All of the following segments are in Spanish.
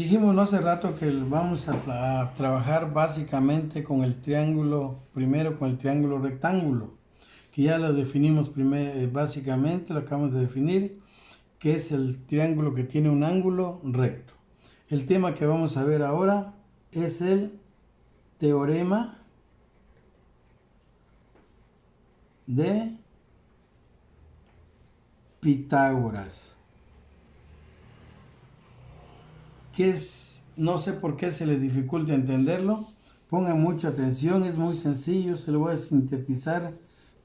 Dijimos no hace rato que vamos a trabajar básicamente con el triángulo, primero con el triángulo rectángulo, que ya lo definimos básicamente, lo acabamos de definir, que es el triángulo que tiene un ángulo recto. El tema que vamos a ver ahora es el teorema de Pitágoras, que es, no sé por qué se les dificulta entenderlo. Pongan mucha atención, es muy sencillo, se lo voy a sintetizar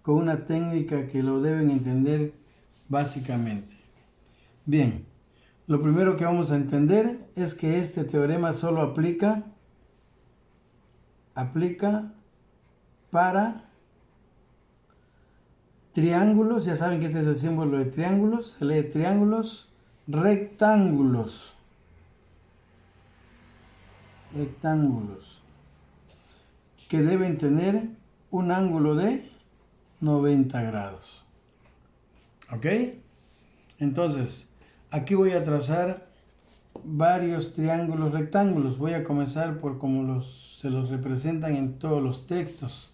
con una técnica que lo deben entender básicamente. Bien, lo primero que vamos a entender es que este teorema solo aplica para triángulos. Ya saben que este es el símbolo de triángulos, se lee triángulos rectángulos, que deben tener un ángulo de 90 grados. ¿Ok? Entonces, aquí voy a trazar varios triángulos rectángulos. Voy a comenzar por como se los representan en todos los textos,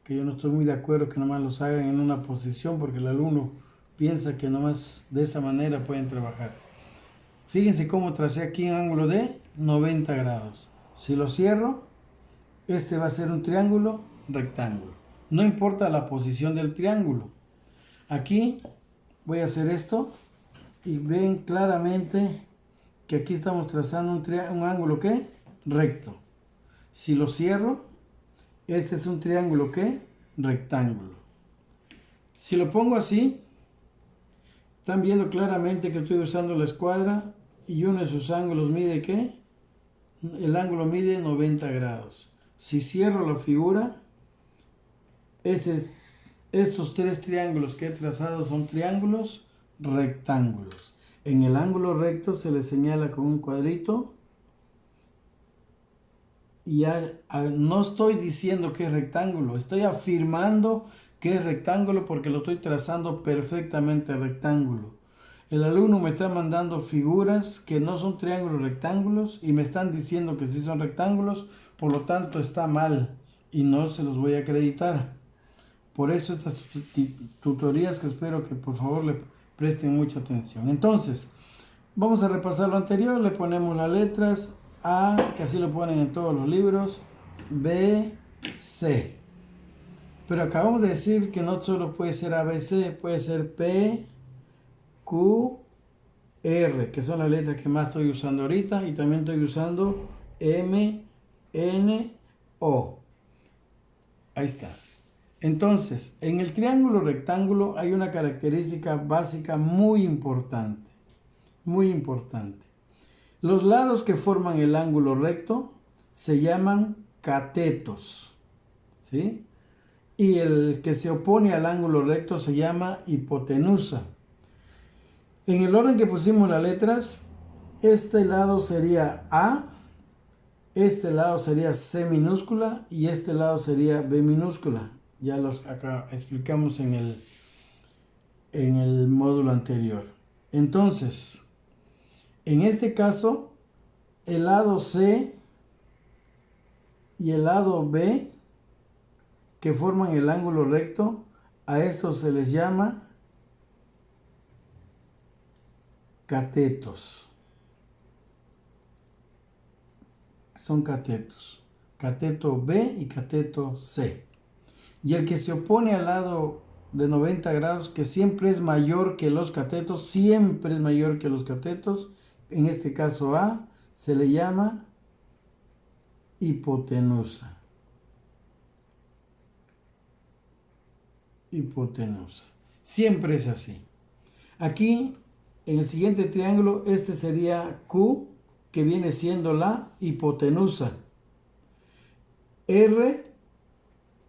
que yo no estoy muy de acuerdo que nomás los hagan en una posición, porque el alumno piensa que nomás de esa manera pueden trabajar. Fíjense cómo tracé aquí un ángulo de 90 grados. Si lo cierro, este va a ser un triángulo rectángulo. No importa la posición del triángulo. Aquí voy a hacer esto y ven claramente que aquí estamos trazando un ángulo ¿qué? Recto. Si lo cierro, este es un triángulo ¿qué? Rectángulo. Si lo pongo así, están viendo claramente que estoy usando la escuadra y uno de sus ángulos mide ¿qué? El ángulo mide 90 grados. Si cierro la figura, estos tres triángulos que he trazado son triángulos rectángulos. En el ángulo recto se le señala con un cuadrito. Y ya no estoy diciendo que es rectángulo, estoy afirmando que es rectángulo porque lo estoy trazando perfectamente rectángulo. El alumno me está mandando figuras que no son triángulos rectángulos y me están diciendo que sí son rectángulos, por lo tanto está mal y no se los voy a acreditar. Por eso estas tutorías que espero que por favor le presten mucha atención. Entonces, vamos a repasar lo anterior, le ponemos las letras A, que así lo ponen en todos los libros, B, C. Pero acabamos de decir que no solo puede ser A, B, C, puede ser P, Q, R, que son las letras que más estoy usando ahorita, y también estoy usando M, N, O. Ahí está. Entonces, en el triángulo rectángulo hay una característica básica muy importante. Muy importante. Los lados que forman el ángulo recto se llaman catetos, ¿sí? Y el que se opone al ángulo recto se llama hipotenusa. En el orden que pusimos las letras, este lado sería A, este lado sería C minúscula y este lado sería B minúscula. Ya los acá explicamos en el módulo anterior. Entonces, en este caso, el lado C y el lado B, que forman el ángulo recto, a estos se les llama catetos. Son catetos. Cateto B y cateto C. Y el que se opone al lado de 90 grados, que siempre es mayor que los catetos, siempre es mayor que los catetos, en este caso A, se le llama hipotenusa. Hipotenusa. Siempre es así. Aquí, en el siguiente triángulo, este sería Q, que viene siendo la hipotenusa. R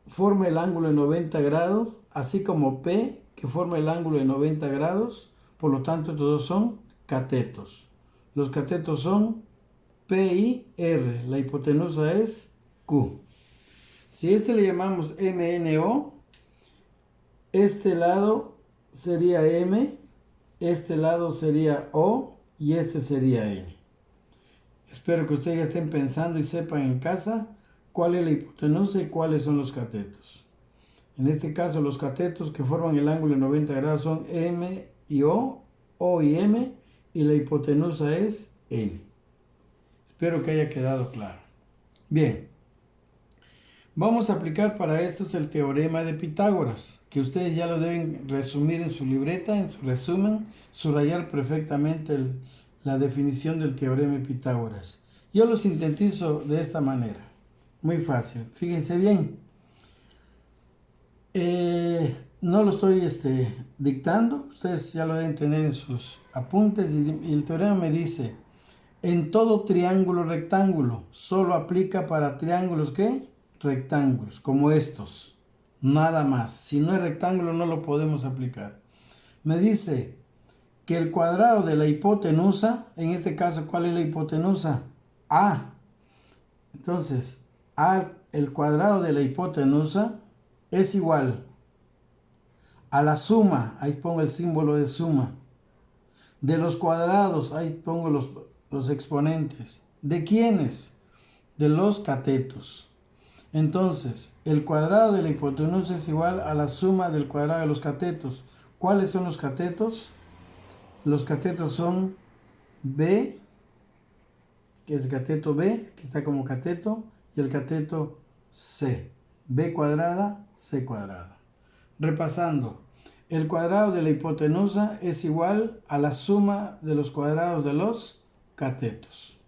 forma el ángulo de 90 grados, así como P, que forma el ángulo de 90 grados. Por lo tanto, estos dos son catetos. Los catetos son P y R. La hipotenusa es Q. Si este le llamamos MNO, este lado sería M, este lado sería O y este sería N. Espero que ustedes ya estén pensando y sepan en casa cuál es la hipotenusa y cuáles son los catetos. En este caso, los catetos que forman el ángulo de 90 grados son M y O y M, y la hipotenusa es N. Espero que haya quedado claro. Bien, vamos a aplicar para esto el teorema de Pitágoras, que ustedes ya lo deben resumir en su libreta, en su resumen, subrayar perfectamente la definición del teorema de Pitágoras. Yo lo sintetizo de esta manera, muy fácil, fíjense bien. No lo estoy dictando, ustedes ya lo deben tener en sus apuntes, y el teorema me dice: en todo triángulo rectángulo, solo aplica para triángulos ¿qué? Rectángulos, como estos, nada más. Si no es rectángulo no lo podemos aplicar. Me dice que el cuadrado de la hipotenusa, en este caso, ¿cuál es la hipotenusa? A. Entonces, el cuadrado de la hipotenusa es igual a la suma, ahí pongo el símbolo de suma, de los cuadrados, ahí pongo los exponentes. ¿De quiénes? De los catetos. Entonces, el cuadrado de la hipotenusa es igual a la suma del cuadrado de los catetos. ¿Cuáles son los catetos? Los catetos son B, que es el cateto B, que está como cateto, y el cateto C. B cuadrada, C cuadrada. Repasando, el cuadrado de la hipotenusa es igual a la suma de los cuadrados de los catetos.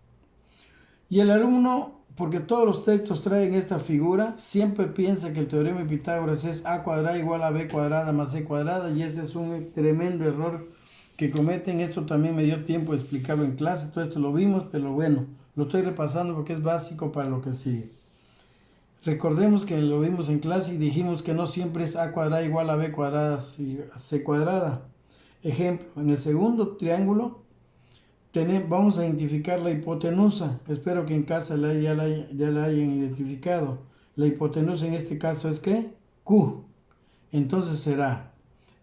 Y el alumno, porque todos los textos traen esta figura, siempre piensa que el teorema de Pitágoras es a cuadrada igual a b cuadrada más c cuadrada, y ese es un tremendo error que cometen. Esto también me dio tiempo de explicarlo en clase, todo esto lo vimos, pero bueno, lo estoy repasando porque es básico para lo que sigue. Recordemos que lo vimos en clase y dijimos que no siempre es a cuadrada igual a b cuadrada y a c cuadrada. Ejemplo, en el segundo triángulo vamos a identificar la hipotenusa. Espero que en casa ya la hayan identificado. La hipotenusa en este caso es ¿qué? Q. Entonces será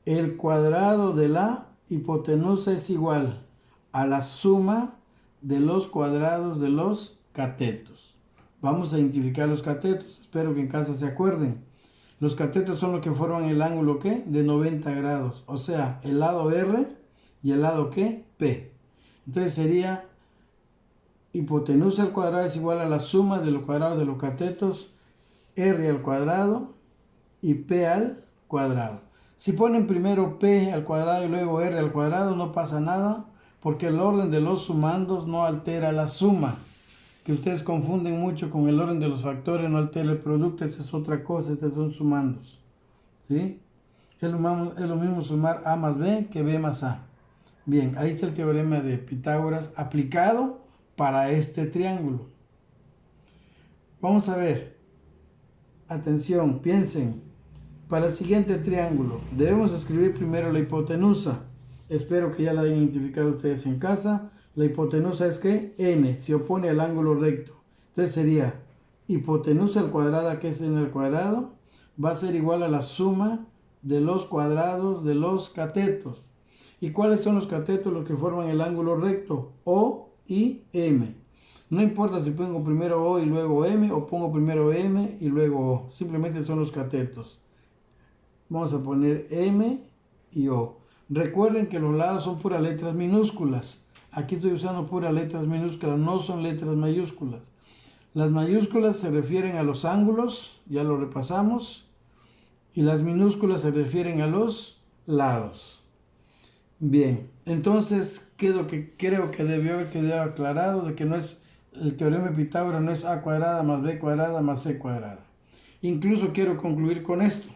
el cuadrado de la hipotenusa es igual a la suma de los cuadrados de los catetos. Vamos a identificar los catetos. Espero que en casa se acuerden. Los catetos son los que forman el ángulo ¿qué? De 90 grados. O sea, el lado R y el lado ¿qué? P. Entonces sería hipotenusa al cuadrado es igual a la suma de los cuadrados de los catetos, R al cuadrado y P al cuadrado. Si ponen primero P al cuadrado y luego R al cuadrado, no pasa nada, porque el orden de los sumandos no altera la suma. Que ustedes confunden mucho con el orden de los factores, no altera el producto, esa es otra cosa, estos son sumandos. ¿Sí? Es lo mismo sumar A más B que B más A. Bien, ahí está el teorema de Pitágoras aplicado para este triángulo. Vamos a ver. Atención, piensen. Para el siguiente triángulo debemos escribir primero la hipotenusa. Espero que ya la hayan identificado ustedes en casa. La hipotenusa es que N se opone al ángulo recto. Entonces sería hipotenusa al cuadrado, que es N al cuadrado, va a ser igual a la suma de los cuadrados de los catetos. ¿Y cuáles son los catetos? Los que forman el ángulo recto, O y M. No importa si pongo primero O y luego M, o pongo primero M y luego O. Simplemente son los catetos. Vamos a poner M y O. Recuerden que los lados son puras letras minúsculas. Aquí estoy usando puras letras minúsculas, no son letras mayúsculas. Las mayúsculas se refieren a los ángulos, ya lo repasamos, y las minúsculas se refieren a los lados. Bien, entonces creo que debió haber quedado aclarado de que no es el teorema de Pitágoras, no es a cuadrada más b cuadrada más c cuadrada. Incluso quiero concluir con esto.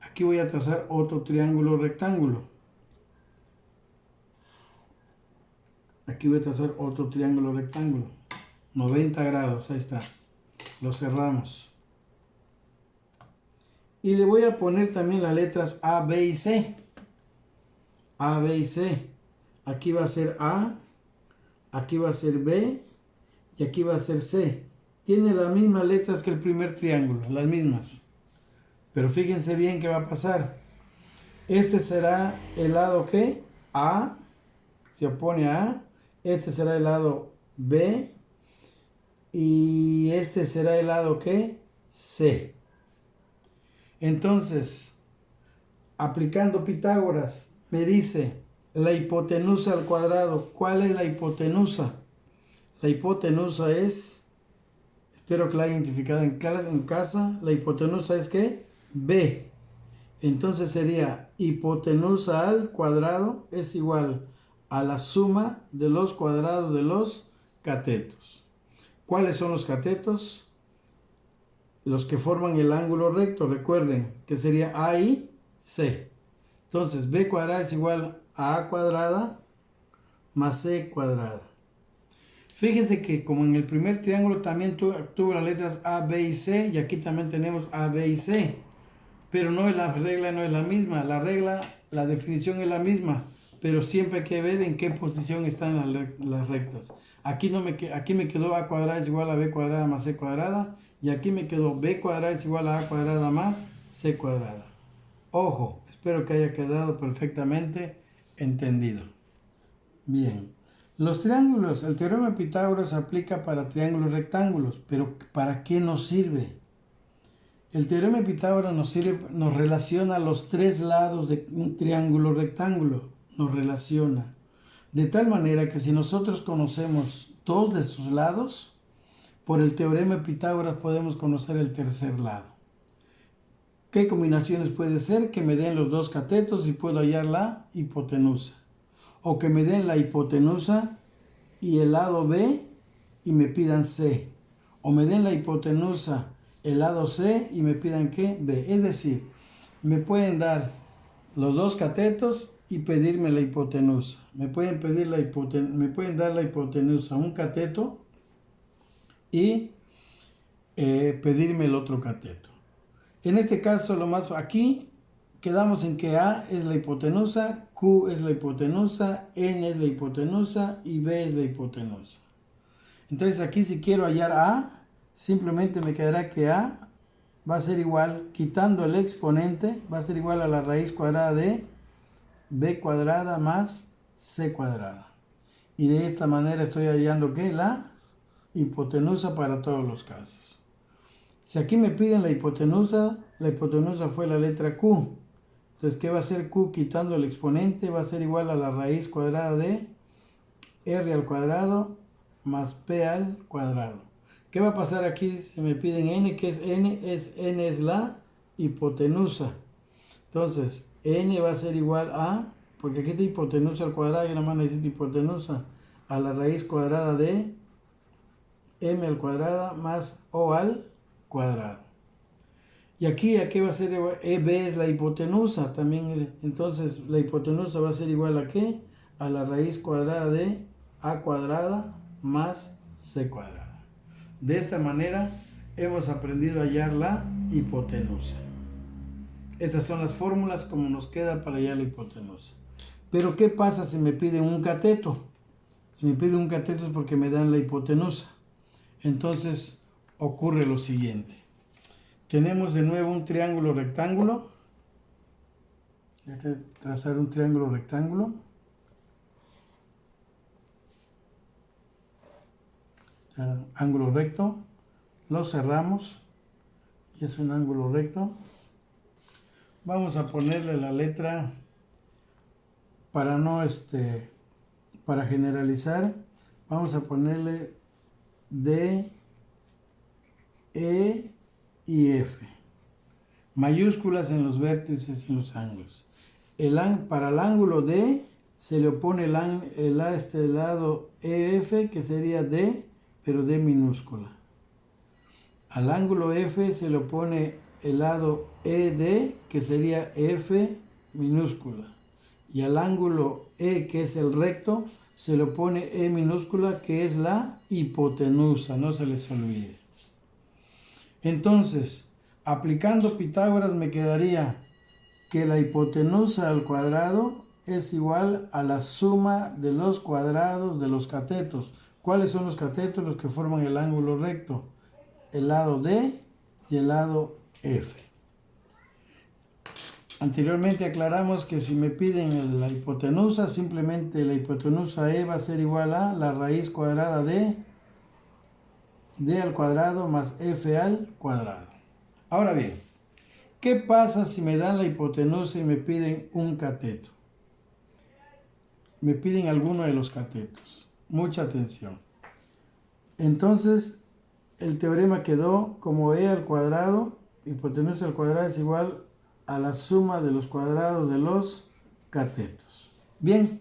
Aquí voy a trazar otro triángulo rectángulo. Aquí voy a trazar otro triángulo rectángulo. 90 grados, ahí está. Lo cerramos. Y le voy a poner también las letras A, B y C. A, B y C. Aquí va a ser A, aquí va a ser B y aquí va a ser C. Tiene las mismas letras que el primer triángulo, las mismas. Pero fíjense bien qué va a pasar. Este será el lado que A se opone a A. Este será el lado B y este será el lado ¿qué? C. Entonces, aplicando Pitágoras, me dice la hipotenusa al cuadrado. ¿Cuál es la hipotenusa? La hipotenusa es, espero que la haya identificado en casa, la hipotenusa es ¿qué? B. Entonces sería hipotenusa al cuadrado es igual a la suma de los cuadrados de los catetos. ¿Cuáles son los catetos? Los que forman el ángulo recto, recuerden que sería A y C. Entonces B cuadrada es igual a A cuadrada más C cuadrada. Fíjense que como en el primer triángulo también tuvo las letras A, B y C, y aquí también tenemos A, B y C. Pero no es la regla, no es la misma. La regla, la definición es la misma, pero siempre hay que ver en qué posición están las rectas. Aquí me quedó A cuadrada es igual a B cuadrada más C cuadrada, y aquí me quedó B cuadrada es igual a A cuadrada más C cuadrada. Ojo, espero que haya quedado perfectamente entendido. Bien, los triángulos, el teorema de Pitágoras se aplica para triángulos rectángulos, pero ¿para qué nos sirve? El teorema de Pitágoras nos relaciona los tres lados de un triángulo rectángulo, nos relaciona. De tal manera que si nosotros conocemos dos de sus lados, por el teorema de Pitágoras podemos conocer el tercer lado. ¿Qué combinaciones puede ser? Que me den los dos catetos y puedo hallar la hipotenusa. O que me den la hipotenusa y el lado B y me pidan C. O me den la hipotenusa, el lado C y me pidan ¿qué? B. Es decir, me pueden dar los dos catetos y pedirme la hipotenusa. Me pueden dar la hipotenusa un cateto y pedirme el otro cateto. En este caso, aquí quedamos en que A es la hipotenusa, Q es la hipotenusa, N es la hipotenusa y B es la hipotenusa. Entonces aquí si quiero hallar A, simplemente me quedará que A va a ser igual, quitando el exponente, va a ser igual a la raíz cuadrada de B cuadrada más C cuadrada. Y de esta manera estoy hallando que la hipotenusa para todos los casos. Si aquí me piden la hipotenusa fue la letra Q. Entonces, ¿qué va a ser Q quitando el exponente? Va a ser igual a la raíz cuadrada de R al cuadrado más P al cuadrado. ¿Qué va a pasar aquí si me piden N? ¿Qué es N? N es la hipotenusa. Entonces, N va a ser igual a, porque aquí está hipotenusa al cuadrado, yo nada más necesito hipotenusa, a la raíz cuadrada de M al cuadrado más O al cuadrado. Y aquí va a ser igual, B es la hipotenusa también, entonces la hipotenusa va a ser igual a ¿qué? A la raíz cuadrada de A cuadrada más C cuadrada. De esta manera hemos aprendido a hallar la hipotenusa. Esas son las fórmulas como nos queda para hallar la hipotenusa. Pero ¿qué pasa si me piden un cateto? Si me piden un cateto es porque me dan la hipotenusa. Entonces ocurre lo siguiente. Tenemos de nuevo un triángulo rectángulo. Trazar un triángulo rectángulo. Ángulo recto. Lo cerramos. Y es un ángulo recto. Vamos a ponerle la letra para generalizar. Vamos a ponerle D, E y F. Mayúsculas en los vértices y en los ángulos. Para el ángulo D se le opone el lado EF, que sería D, pero D minúscula. Al ángulo F se le opone el lado ED, que sería F minúscula. Y al ángulo E, que es el recto, se le opone E minúscula, que es la hipotenusa, no se les olvide. Entonces, aplicando Pitágoras me quedaría que la hipotenusa al cuadrado es igual a la suma de los cuadrados de los catetos. ¿Cuáles son los catetos? Los que forman el ángulo recto. El lado D y el lado F. Anteriormente aclaramos que si me piden la hipotenusa, simplemente la hipotenusa E va a ser igual a la raíz cuadrada de d al cuadrado más f al cuadrado. Ahora bien, ¿qué pasa si me dan la hipotenusa y me piden un cateto? Me piden alguno de los catetos. Mucha atención. Entonces, el teorema quedó como e al cuadrado, hipotenusa al cuadrado es igual a la suma de los cuadrados de los catetos. Bien,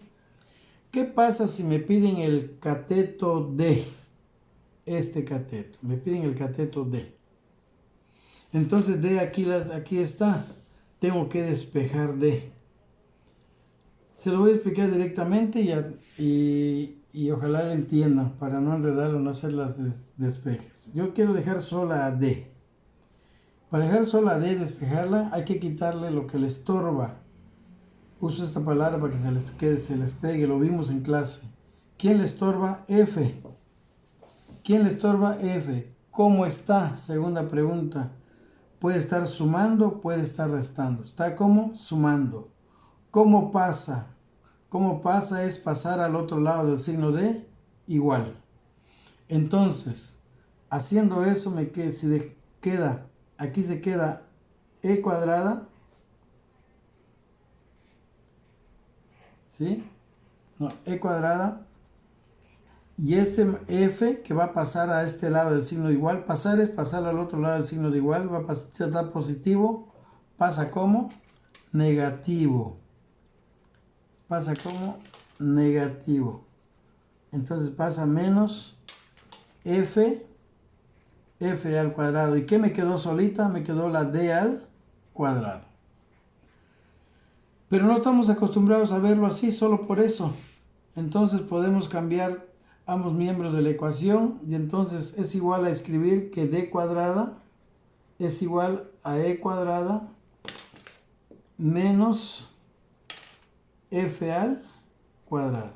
¿qué pasa si me piden el cateto D? Este cateto, me piden el cateto D. Entonces D aquí está, tengo que despejar D. Se lo voy a explicar directamente y ojalá lo entiendan para no enredarlo, no hacer las despejes. Yo quiero dejar sola a D. Para dejar sola a D, despejarla, hay que quitarle lo que le estorba. Uso esta palabra para que se les quede, se les pegue, lo vimos en clase. ¿Quién le estorba? F. ¿Quién le estorba? F. ¿Cómo está? Segunda pregunta. Puede estar sumando, puede estar restando. ¿Está cómo? Sumando. ¿Cómo pasa? ¿Cómo pasa? Es pasar al otro lado del signo de igual. Entonces, haciendo eso, aquí se queda e cuadrada. ¿Sí? No, e cuadrada. Y este f que va a pasar a este lado del signo de igual. Pasar es pasar al otro lado del signo de igual. Va a pasar positivo. Pasa como negativo. Pasa como negativo. Entonces pasa menos f al cuadrado. ¿Y qué me quedó solita? Me quedó la d al cuadrado. Pero no estamos acostumbrados a verlo así, solo por eso. Entonces podemos cambiar ambos miembros de la ecuación y entonces es igual a escribir que d cuadrada es igual a e cuadrada menos f al cuadrado.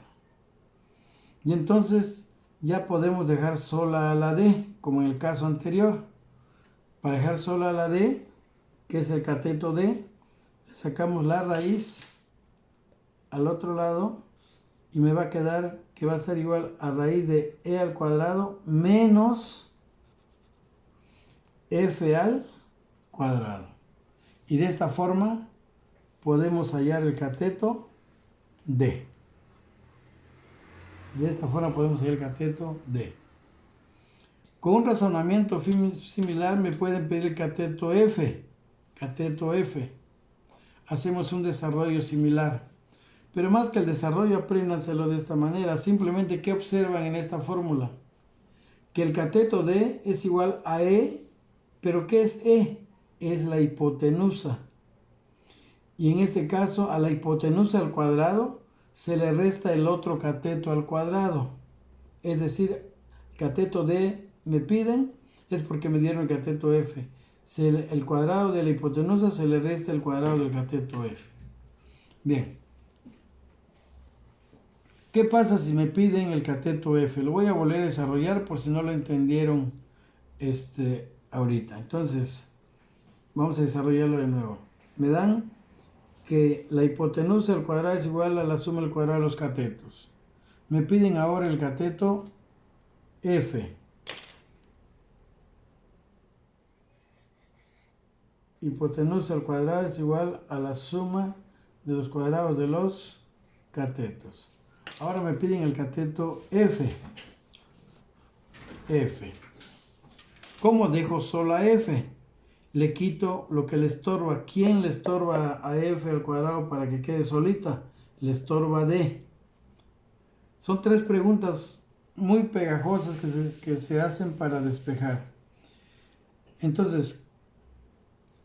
Y entonces ya podemos dejar sola a la d, como en el caso anterior. Para dejar sola a la d, que es el cateto d, sacamos la raíz al otro lado y me va a quedar que va a ser igual a raíz de e al cuadrado menos f al cuadrado. Y de esta forma podemos hallar el cateto D. De esta forma podemos hallar el cateto D. Con un razonamiento similar me pueden pedir el cateto F. Cateto F. Hacemos un desarrollo similar. Pero más que el desarrollo, apréndanselo de esta manera. Simplemente, ¿qué observan en esta fórmula? Que el cateto D es igual a E, pero ¿qué es E? Es la hipotenusa. Y en este caso, a la hipotenusa al cuadrado se le resta el otro cateto al cuadrado. Es decir, cateto D me piden, es porque me dieron el cateto F. El cuadrado de la hipotenusa se le resta el cuadrado del cateto F. Bien. ¿Qué pasa si me piden el cateto F? Lo voy a volver a desarrollar por si no lo entendieron ahorita. Entonces, vamos a desarrollarlo de nuevo. Me dan que la hipotenusa al cuadrado es igual a la suma del cuadrado de los catetos. Me piden ahora el cateto F. Hipotenusa al cuadrado es igual a la suma de los cuadrados de los catetos. Ahora me piden el cateto F. F. ¿Cómo dejo sola F? Le quito lo que le estorba. ¿Quién le estorba a F al cuadrado para que quede solita? Le estorba D. Son tres preguntas muy pegajosas que se hacen para despejar. Entonces,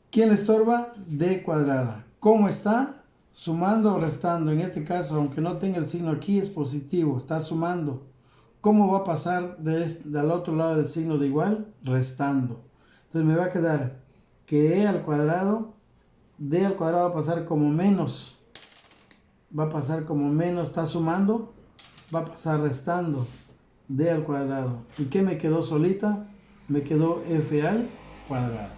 ¿quién le estorba? D cuadrada. ¿Cómo está? Sumando o restando. En este caso, aunque no tenga el signo aquí, es positivo. Está sumando. ¿Cómo va a pasar del otro lado del signo de igual? Restando. Entonces me va a quedar que e al cuadrado, d al cuadrado va a pasar como menos. Va a pasar como menos. Está sumando. Va a pasar restando. D al cuadrado. ¿Y qué me quedó solita? Me quedó f al cuadrado.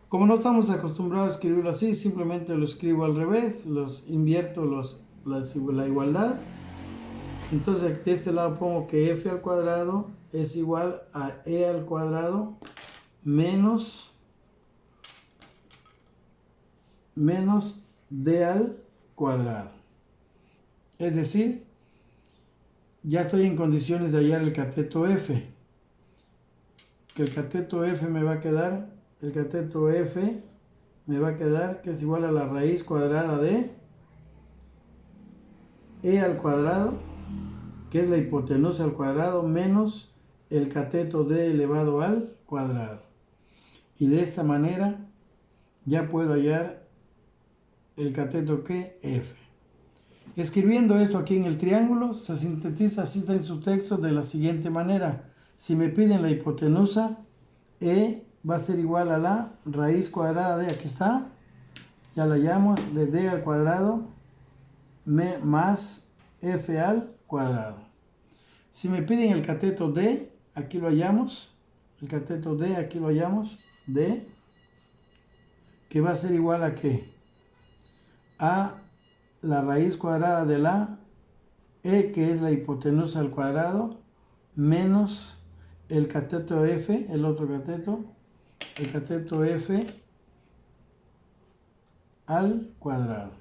Como no estamos acostumbrados a escribirlo así, simplemente lo escribo al revés, los invierto la igualdad Entonces de este lado pongo que f al cuadrado es igual a e al cuadrado menos d al cuadrado. Es decir, ya estoy en condiciones de hallar el cateto f. Que el cateto f me va a quedar, que es igual a la raíz cuadrada de e al cuadrado, que es la hipotenusa al cuadrado, menos el cateto d elevado al cuadrado. Y de esta manera ya puedo hallar el cateto que f. Escribiendo esto aquí en el triángulo, se sintetiza, así está en su texto, de la siguiente manera. Si me piden la hipotenusa, e va a ser igual a la raíz cuadrada de, aquí está, ya la llamo, de d al cuadrado más f al cuadrado. Si me piden el cateto d, aquí lo hallamos, d, que va a ser igual a ¿qué? A la raíz cuadrada de la e, que es la hipotenusa al cuadrado, menos el cateto f, el otro cateto, el cateto f al cuadrado.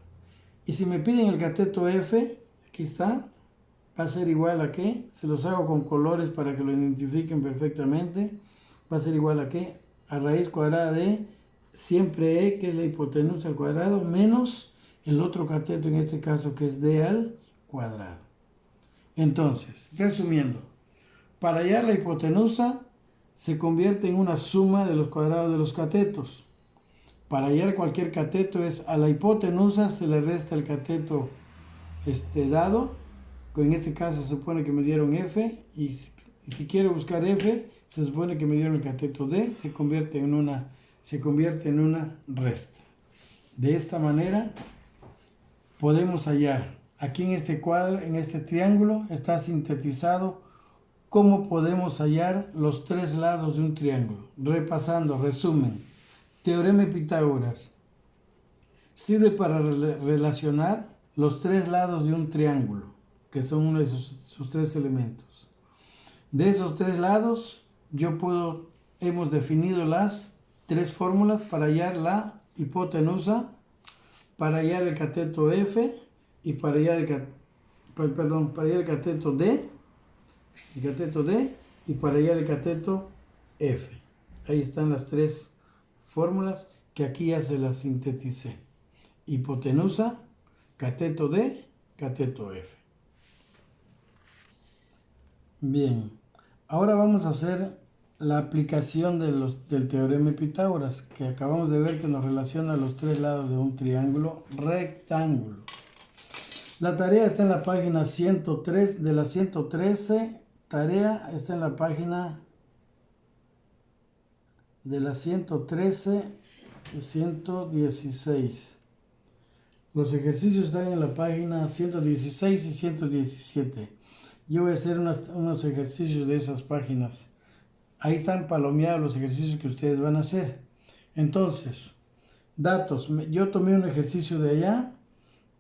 Y si me piden el cateto f, aquí está, va a ser igual a ¿qué? Se los hago con colores para que lo identifiquen perfectamente. Va a ser igual a ¿qué? A raíz cuadrada de siempre e, que es la hipotenusa al cuadrado, menos el otro cateto, en este caso, que es d al cuadrado. Entonces, resumiendo, para hallar la hipotenusa se convierte en una suma de los cuadrados de los catetos. Para hallar cualquier cateto es a la hipotenusa se le resta el cateto dado, que en este caso se supone que me dieron f, y si quiero buscar f, se supone que me dieron el cateto d, se convierte en una resta. De esta manera podemos hallar, aquí en este cuadro, en este triángulo, está sintetizado cómo podemos hallar los tres lados de un triángulo. Repasando, resumen, teorema de Pitágoras sirve para relacionar los tres lados de un triángulo, que son uno de sus tres elementos. De esos tres lados, hemos definido las tres fórmulas para hallar la hipotenusa, para hallar el cateto f y para hallar el cateto d, y para hallar el cateto f. Ahí están las tres fórmulas que aquí ya se las sinteticé. Hipotenusa, cateto d, cateto f. Bien, ahora vamos a hacer la aplicación del teorema de Pitágoras, que acabamos de ver que nos relaciona los tres lados de un triángulo rectángulo. La tarea está en la página 103, de la 113, tarea está en la página de la 113 y 116. Los ejercicios están en la página 116 y 117. Yo voy a hacer unos ejercicios de esas páginas. Ahí están palomeados los ejercicios que ustedes van a hacer. Entonces, datos. Yo tomé un ejercicio de allá,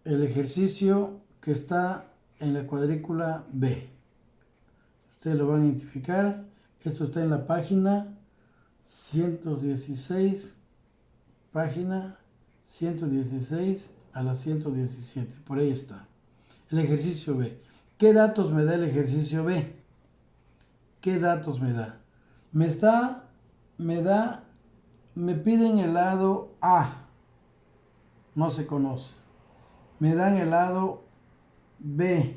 el ejercicio que está en la cuadrícula B. Ustedes lo van a identificar. Esto está en la página 116, página 116 a la 117. Por ahí está. El ejercicio B. ¿Qué datos me da el ejercicio B? ¿Qué datos me da? Me piden el lado A, no se conoce. Me dan el lado B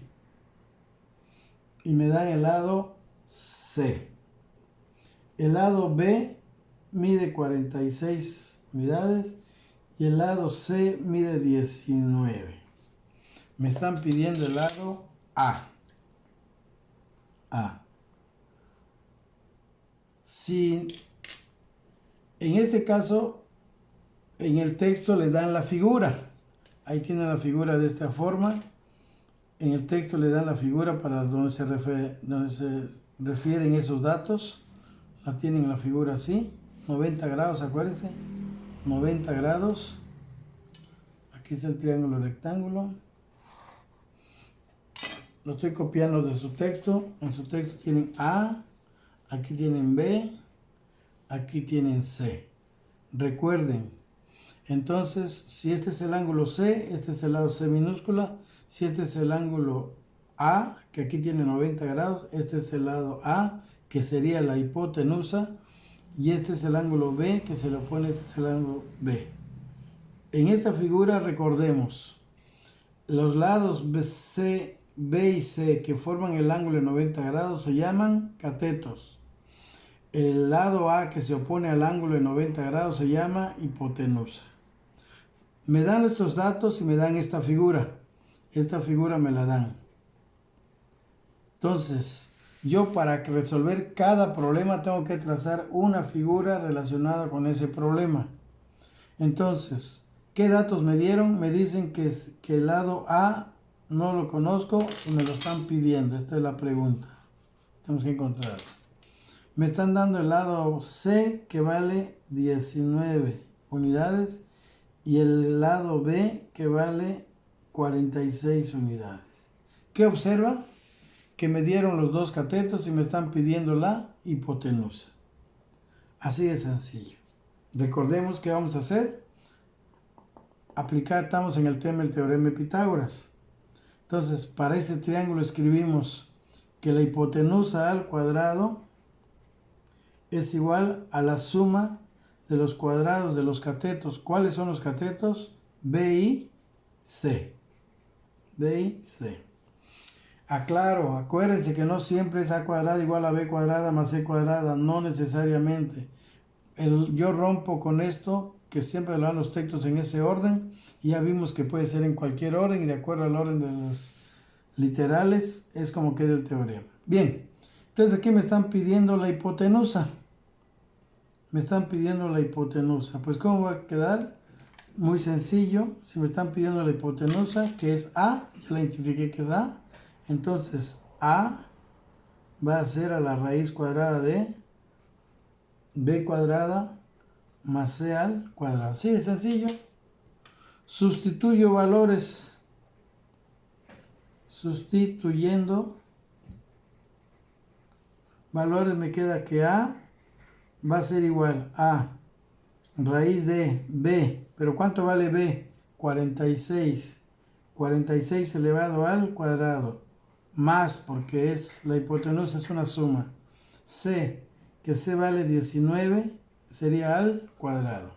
y me dan el lado C. El lado B mide 46 unidades y el lado C mide 19. Me están pidiendo el lado A. Si en este caso en el texto le dan la figura, ahí tienen la figura de esta forma, en el texto le dan la figura para donde se refieren esos datos, la tienen la figura así, 90 grados, acuérdense, 90 grados, aquí está el triángulo rectángulo, lo estoy copiando de su texto. En su texto tienen A, aquí tienen B, aquí tienen C. Recuerden, entonces, si este es el ángulo C, este es el lado C minúscula. Si este es el ángulo A, que aquí tiene 90 grados, este es el lado A, que sería la hipotenusa. Y este es el ángulo B, que se le opone, este es el ángulo B. En esta figura recordemos, los lados B y C que forman el ángulo de 90 grados se llaman catetos. El lado A que se opone al ángulo de 90 grados se llama hipotenusa. Me dan estos datos y me dan esta figura. Esta figura me la dan. Entonces, yo para resolver cada problema tengo que trazar una figura relacionada con ese problema. Entonces, ¿qué datos me dieron? Me dicen que el lado A no lo conozco y me lo están pidiendo. Esta es la pregunta. Tenemos que encontrarlo. Me están dando el lado C que vale 19 unidades y el lado B que vale 46 unidades. ¿Qué observan? Que me dieron los dos catetos y me están pidiendo la hipotenusa. Así de sencillo. Recordemos que vamos a hacer. Aplicar, estamos en el tema del teorema de Pitágoras. Entonces, para este triángulo escribimos que la hipotenusa al cuadrado es igual a la suma de los cuadrados de los catetos. ¿Cuáles son los catetos? B y C. B y C. Aclaro, acuérdense que no siempre es A cuadrada igual a B cuadrada más C cuadrada, no necesariamente. Yo rompo con esto, que siempre lo dan los textos en ese orden, y ya vimos que puede ser en cualquier orden, y de acuerdo al orden de los literales, es como queda el teorema. Bien, entonces aquí me están pidiendo la hipotenusa. Me están pidiendo la hipotenusa. Pues ¿cómo va a quedar? Muy sencillo. Si me están pidiendo la hipotenusa, que es A, ya la identifiqué que es A. Entonces A va a ser a la raíz cuadrada de B cuadrada más C al cuadrado. ¿Sí? Es sencillo. Sustituyo valores. Sustituyendo valores me queda que A va a ser igual a raíz de B. ¿Pero cuánto vale B? 46. 46 elevado al cuadrado. Más, porque es la hipotenusa es una suma. C, que C vale 19, sería al cuadrado.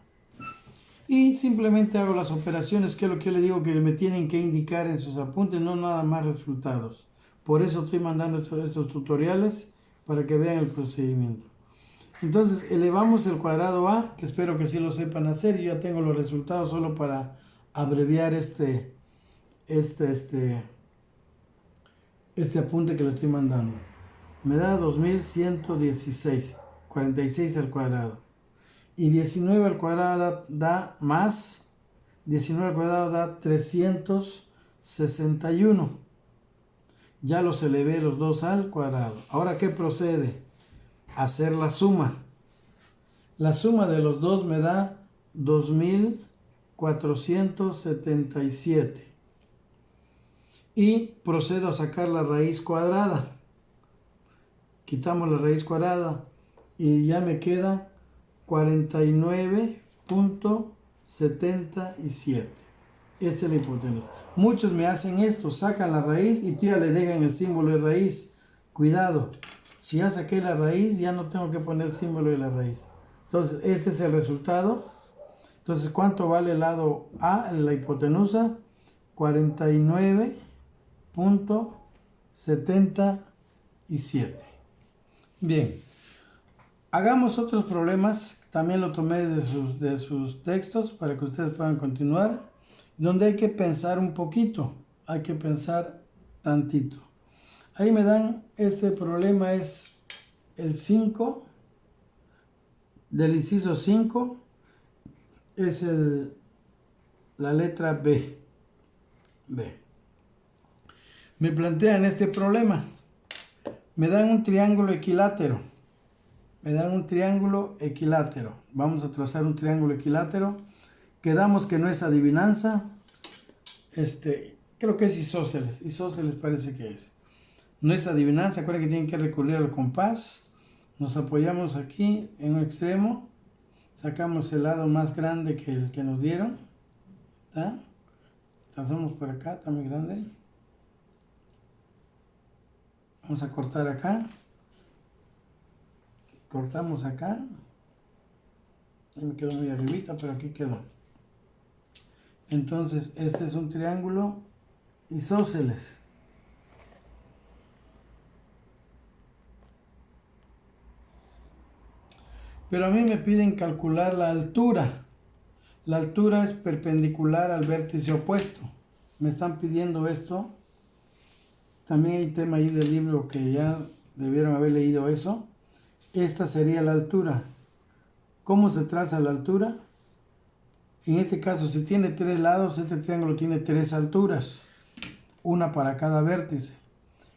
Y simplemente hago las operaciones, que es lo que yo le digo que me tienen que indicar en sus apuntes, no nada más resultados. Por eso estoy mandando estos tutoriales, para que vean el procedimiento. Entonces elevamos el cuadrado A, que espero que sí lo sepan hacer. Yo ya tengo los resultados solo para abreviar este apunte que le estoy mandando. Me da 2116, 46 al cuadrado. Y 19 al cuadrado da más, 19 al cuadrado da 361. Ya los elevé los dos al cuadrado. Ahora, ¿qué procede? Hacer la suma. La suma de los dos me da 2477. Y procedo a sacar la raíz cuadrada. Quitamos la raíz cuadrada y ya me queda 49.77. Esta es la hipotenusa. Muchos me hacen esto, sacan la raíz y ya le dejan el símbolo de raíz. Cuidado, si ya saqué la raíz, ya no tengo que poner el símbolo de la raíz. Entonces, este es el resultado. Entonces, ¿cuánto vale el lado A, la hipotenusa? 49.77. Bien, hagamos otros problemas. También lo tomé de sus textos para que ustedes puedan continuar, donde hay que pensar un poquito, hay que pensar tantito. Ahí me dan, este problema es el 5, del inciso 5, es la letra B. Me plantean este problema. Me dan un triángulo equilátero. Vamos a trazar un triángulo equilátero. Quedamos que no es adivinanza. Creo que es isósceles. Isósceles parece que es. No es adivinanza, acuérdense que tienen que recurrir al compás. Nos apoyamos aquí en un extremo, sacamos el lado más grande que el que nos dieron. ¿Está? Trazamos por acá, está muy grande. Vamos a cortar acá. Cortamos acá. Ahí me quedó muy arribita, pero aquí quedó. Entonces, este es un triángulo isósceles. Pero a mí me piden calcular la altura. La altura es perpendicular al vértice opuesto. Me están pidiendo esto. También hay tema ahí del libro que ya debieron haber leído eso. Esta sería la altura. ¿Cómo se traza la altura? En este caso, si tiene 3 lados, este triángulo tiene 3 alturas. Una para cada vértice.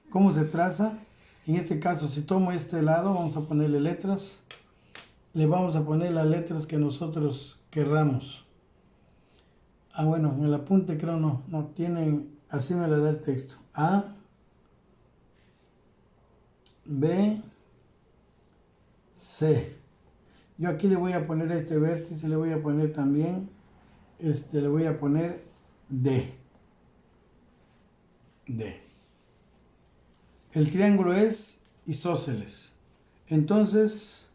¿Cómo se traza? En este caso, si tomo este lado, vamos a ponerle letras. Le vamos a poner las letras que nosotros querramos. Ah, bueno, en el apunte creo no tienen, así me la da el texto. A, B, C. Yo aquí le voy a poner este vértice, le voy a poner también, le voy a poner D. D. El triángulo es isósceles. Entonces,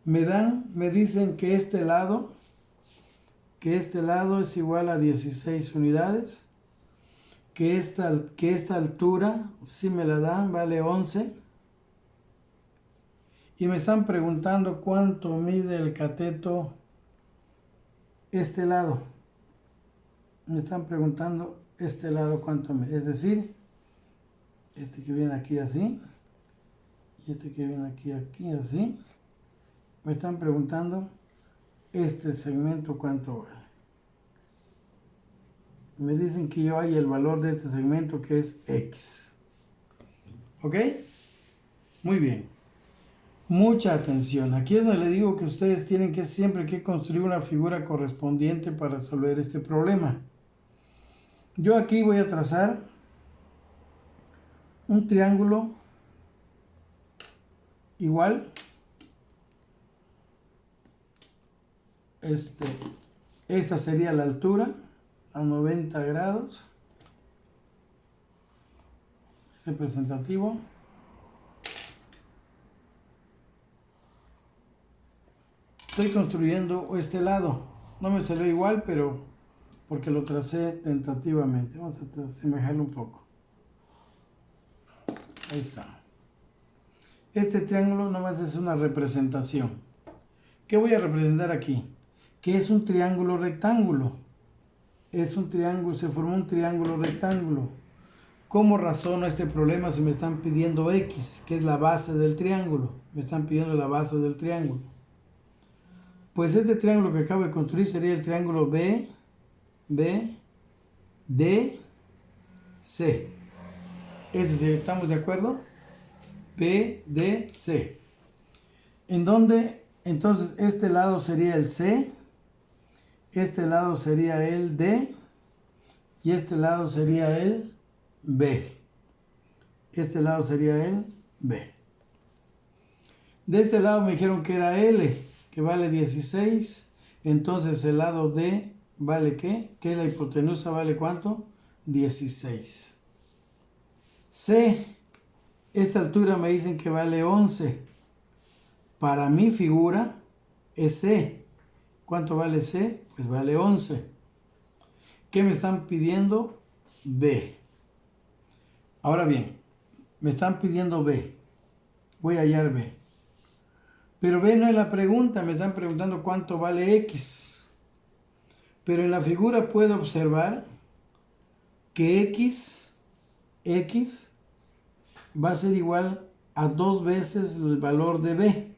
me dicen que este lado es igual a 16 unidades, que esta altura, si me la dan, vale 11. Y me están preguntando cuánto mide el cateto este lado. Me están preguntando este lado cuánto mide. Es decir, este que viene aquí así, y este que viene aquí así. Me están preguntando este segmento cuánto vale. Me dicen que yo hay el valor de este segmento que es X. ¿Ok? Muy bien. Mucha atención. Aquí es donde le digo que ustedes tienen que siempre que construir una figura correspondiente para resolver este problema. Yo aquí voy a trazar un triángulo igual. Esta sería la altura a 90 grados. Representativo. Estoy construyendo este lado. No me salió igual, pero porque lo tracé tentativamente. Vamos a asemejarlo un poco. Ahí está. Este triángulo nomás es una representación. ¿Qué voy a representar aquí? Que es un triángulo rectángulo. Es un triángulo, se formó un triángulo rectángulo. ¿Cómo razono este problema si me están pidiendo X, que es la base del triángulo? Me están pidiendo la base del triángulo. Pues este triángulo que acabo de construir sería el triángulo B, D, C. ¿Estamos de acuerdo? B, D, C. En donde, entonces, este lado sería el C, este lado sería el D, y este lado sería el B. Este lado sería el B. De este lado me dijeron que era L, que vale 16. Entonces el lado D vale ¿qué? Que la hipotenusa vale ¿cuánto? 16. C, esta altura me dicen que vale 11. Para mi figura es C. ¿Cuánto vale C? Pues vale 11. ¿Qué me están pidiendo? B. Ahora bien, me están pidiendo B. Voy a hallar B. Pero B no es la pregunta, me están preguntando cuánto vale X. Pero en la figura puedo observar que X va a ser igual a 2 veces el valor de B.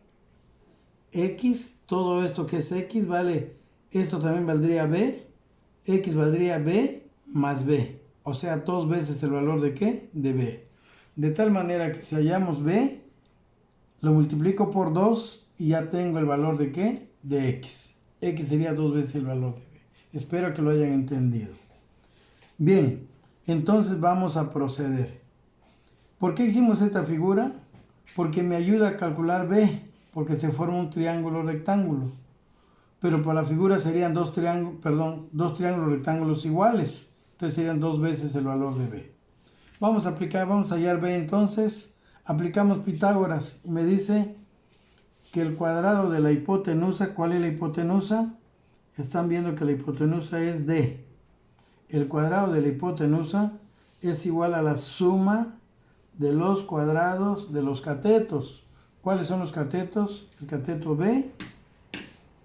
X, todo esto que es X vale, esto también valdría B. X valdría B más B. O sea, 2 veces el valor de ¿qué? De B. De tal manera que si hallamos B, lo multiplico por 2 y ya tengo el valor de ¿qué? De X. X sería 2 veces el valor de B. Espero que lo hayan entendido. Bien, entonces vamos a proceder. ¿Por qué hicimos esta figura? Porque me ayuda a calcular B, porque se forma un triángulo rectángulo. Pero para la figura serían dos triángulos rectángulos iguales. Entonces serían 2 veces el valor de B. Vamos a hallar B entonces. Aplicamos Pitágoras y me dice que el cuadrado de la hipotenusa, ¿cuál es la hipotenusa? Están viendo que la hipotenusa es D. El cuadrado de la hipotenusa es igual a la suma de los cuadrados de los catetos. ¿Cuáles son los catetos? El cateto B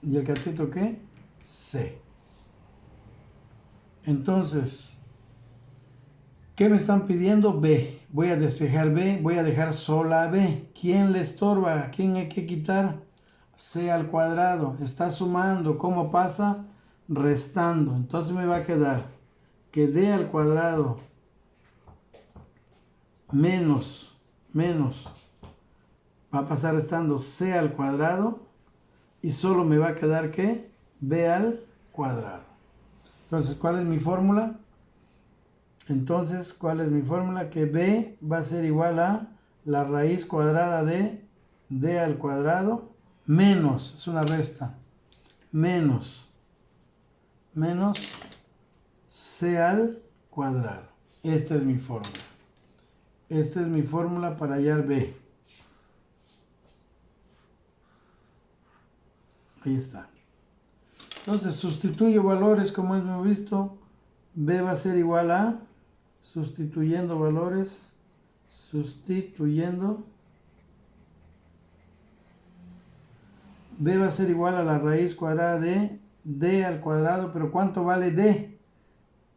y el cateto ¿qué? C. Entonces, ¿qué me están pidiendo? B. Voy a despejar B, voy a dejar sola B. ¿Quién le estorba? ¿A quién hay que quitar? C al cuadrado. Está sumando. ¿Cómo pasa? Restando. Entonces me va a quedar que D al cuadrado menos va a pasar restando C al cuadrado y solo me va a quedar que B al cuadrado. Entonces, ¿cuál es mi fórmula? Que B va a ser igual a la raíz cuadrada de D al cuadrado menos, es una resta, menos C al cuadrado. Esta es mi fórmula. Esta es mi fórmula para hallar B. Ahí está. Entonces sustituyo valores como hemos visto. B va a ser igual a, sustituyendo valores, B va a ser igual a la raíz cuadrada de D al cuadrado, pero ¿cuánto vale D?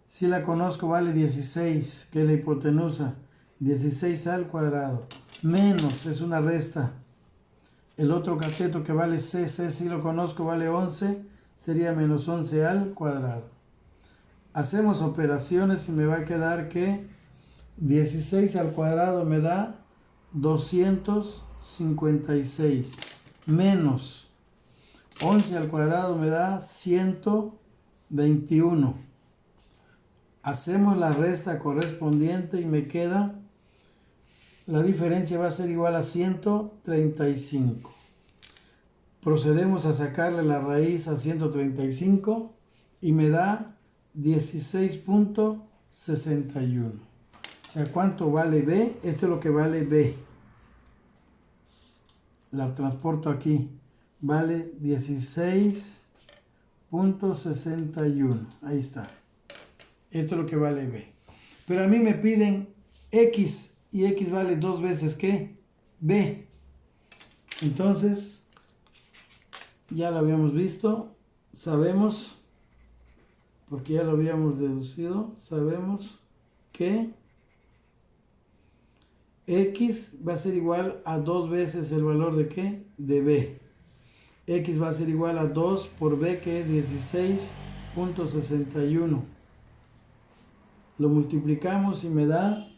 Si la conozco, vale 16, que es la hipotenusa. 16 al cuadrado. Menos, es una resta. El otro cateto que vale C, si lo conozco, vale 11, sería menos 11 al cuadrado. Hacemos operaciones y me va a quedar que 16 al cuadrado me da 256. Menos 11 al cuadrado me da 121. Hacemos la resta correspondiente y me queda, la diferencia va a ser igual a 135. Procedemos a sacarle la raíz a 135 y me da 16.61. O sea, ¿cuánto vale B? Esto es lo que vale B. La transporto aquí. Vale 16.61. Ahí está. Esto es lo que vale B. Pero a mí me piden X y X vale 2 veces ¿qué? B. Entonces, ya lo habíamos visto, sabemos, porque ya lo habíamos deducido, sabemos que X va a ser igual a 2 veces el valor de ¿qué? De B. X va a ser igual a 2 por B, que es 16.61. Lo multiplicamos y me da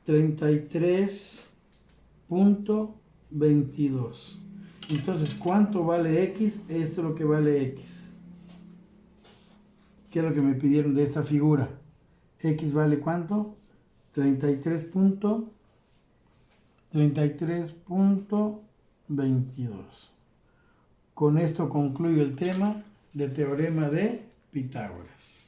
33.22. Entonces, ¿cuánto vale X? Esto es lo que vale X. ¿Qué es lo que me pidieron de esta figura? X vale ¿cuánto? 33.22. Con esto concluyo el tema de teorema de Pitágoras.